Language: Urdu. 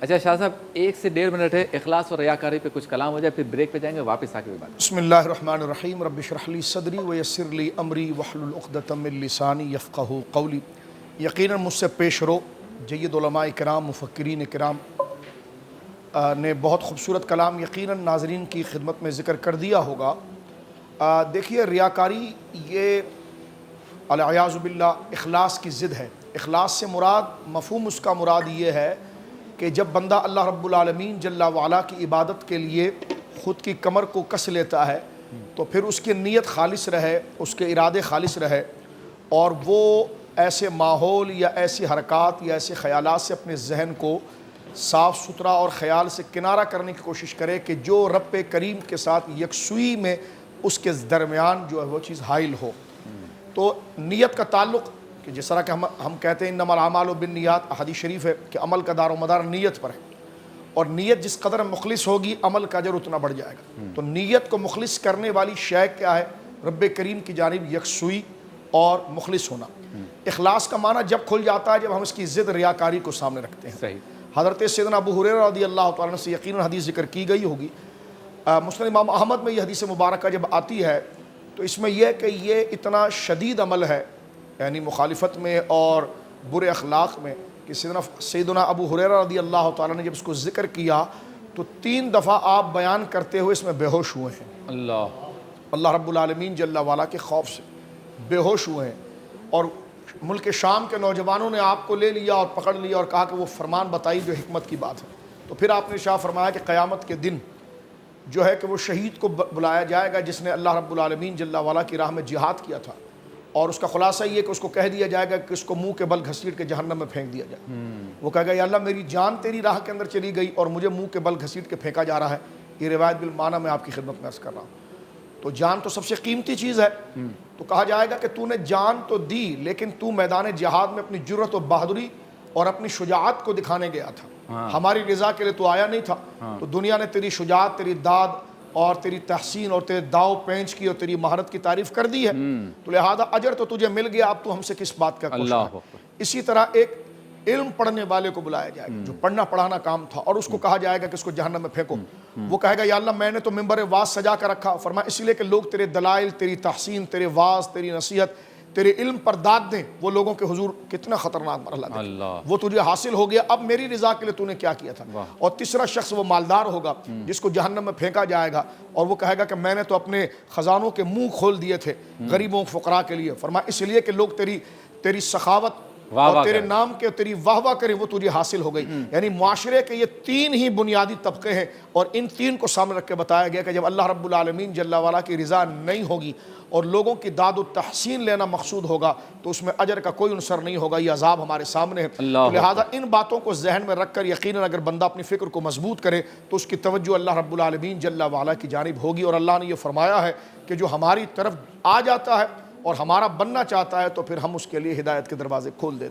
اچھا شاہ صاحب 1 سے 1.5 منٹ ہے، اخلاص اور ریاکاری پہ کچھ کلام ہو جائے، پھر بریک پہ جائیں گے، واپس آ کے بھی بات. بسم اللہ الرحمن الرحیم. رب اشرح لی صدری ویسر لی امری واحلل عقدۃ من لسانی یفقہوا قولی. یقیناً مجھ سے پیش رو جید علماء کرام، مفکرین کرام نے بہت خوبصورت کلام یقیناً ناظرین کی خدمت میں ذکر کر دیا ہوگا. دیکھیے ریاکاری یہ العیاذ باللہ اخلاص کی ضد ہے. اخلاص سے مراد، مفہوم اس کا مراد یہ ہے کہ جب بندہ اللہ رب العالمین جل وعلا کی عبادت کے لیے خود کی کمر کو کس لیتا ہے تو پھر اس کی نیت خالص رہے، اس کے ارادے خالص رہے، اور وہ ایسے ماحول یا ایسی حرکات یا ایسے خیالات سے اپنے ذہن کو صاف ستھرا اور خیال سے کنارہ کرنے کی کوشش کرے کہ جو رب کریم کے ساتھ یکسوئی میں اس کے درمیان جو ہے وہ چیز حائل ہو. تو نیت کا تعلق کہ جس طرح کہ ہم کہتے ہیں انما الاعمال بالنیات، حدیث شریف ہے کہ عمل کا دار و مدار نیت پر ہے، اور نیت جس قدر مخلص ہوگی عمل کا اجر اتنا بڑھ جائے گا. تو نیت کو مخلص کرنے والی شے کیا ہے؟ رب کریم کی جانب یکسوئی اور مخلص ہونا. اخلاص کا معنی جب کھل جاتا ہے جب ہم اس کی ضد ریاکاری کو سامنے رکھتے ہیں. صحیح. حضرت سیدنا ابو ہریرہ رضی اللہ تعالیٰ عنہ سے یقیناً حدیث ذکر کی گئی ہوگی. مسند امام احمد میں یہ حدیث مبارکہ جب آتی ہے تو اس میں یہ کہ یہ اتنا شدید عمل ہے، یعنی مخالفت میں اور برے اخلاق میں، کہ سیدنا ابو ہریرہ رضی اللہ تعالیٰ نے جب اس کو ذکر کیا تو 3 دفعہ آپ بیان کرتے ہوئے اس میں بے ہوش ہوئے ہیں. اللہ رب العالمین جل وعلا کے خوف سے بے ہوش ہوئے ہیں، اور ملک شام کے نوجوانوں نے آپ کو لے لیا اور پکڑ لیا اور کہا کہ وہ فرمان بتائی جو حکمت کی بات ہے. تو پھر آپ نے ارشاد فرمایا کہ قیامت کے دن جو ہے کہ وہ شہید کو بلایا جائے گا جس نے اللہ رب العالمین جل وعلا کی راہ میں جہاد کیا تھا، اور اس کا خلاصہ یہ کہ اس کو کہہ دیا جائے گا کہ اس کو منہ کے بل گھسیٹ کے جہنم میں پھینک دیا جائے. وہ کہے گا یا اللہ میری جان تیری راہ کے اندر چلی گئی اور مجھے منہ کے بل گھسیٹ کے پھینکا جا رہا ہے. یہ روایت بالمعنی میں آپ کی خدمت میں عرض کر رہا ہوں. تو جان تو سب سے قیمتی چیز ہے. تو کہا جائے گا کہ تو نے جان تو دی لیکن تو میدان جہاد میں اپنی جرأت و بہادری اور اپنی شجاعت کو دکھانے گیا تھا. ہماری رضا کے لیے تو آیا نہیں تھا. تو دنیا نے تیری شجاعت، تیری داد اور تیری تحسین اور تیرے داؤ پینچ کی اور تیری مہارت کی تعریف کر دی ہے. تو لہذا اجر تو تجھے مل گیا، اب تو ہم سے کس بات کا کوشش ہے. اسی طرح ایک علم پڑھنے والے کو بلایا جائے گا جو پڑھنا پڑھانا کام تھا، اور اس کو کہا جائے گا کہ اس کو جہنم میں پھینکو. وہ کہے گا یا اللہ میں نے تو ممبر واعظ سجا کر رکھا، فرمایا اس لیے کہ لوگ تیرے دلائل، تیری تحسین، تیرے واعظ، تیری نصیحت، تیرے علم پر داد دیں. وہ لوگوں کے حضور کتنا خطرناک مرحلہ ہے، وہ تجھے حاصل ہو گیا، اب میری رضا کے لیے تو نے کیا کیا تھا. اور تیسرا شخص وہ مالدار ہوگا جس کو جہنم میں پھینکا جائے گا، اور وہ کہے گا کہ میں نے تو اپنے خزانوں کے منہ کھول دیے تھے غریبوں فقراء کے لیے. فرمایا اس لیے کہ لوگ تیری سخاوت اور تیرے نام کے تیری واہ واہ کریں، وہ تجھے حاصل ہو گئی. یعنی معاشرے کے یہ 3 ہی بنیادی طبقے ہیں، اور ان 3 کو سامنے رکھ کے بتایا گیا کہ جب اللہ رب العالمین جل وعلا کی رضا نہیں ہوگی اور لوگوں کی داد و تحسین لینا مقصود ہوگا تو اس میں اجر کا کوئی عنصر نہیں ہوگا. یہ عذاب ہمارے سامنے ہے. لہذا ان باتوں کو ذہن میں رکھ کر یقیناً اگر بندہ اپنی فکر کو مضبوط کرے تو اس کی توجہ اللہ رب العالمین جل وعلا کی جانب ہوگی. اور اللہ نے یہ فرمایا ہے کہ جو ہماری طرف آ جاتا ہے اور ہمارا بننا چاہتا ہے تو پھر ہم اس کے لیے ہدایت کے دروازے کھول دیتے ہیں.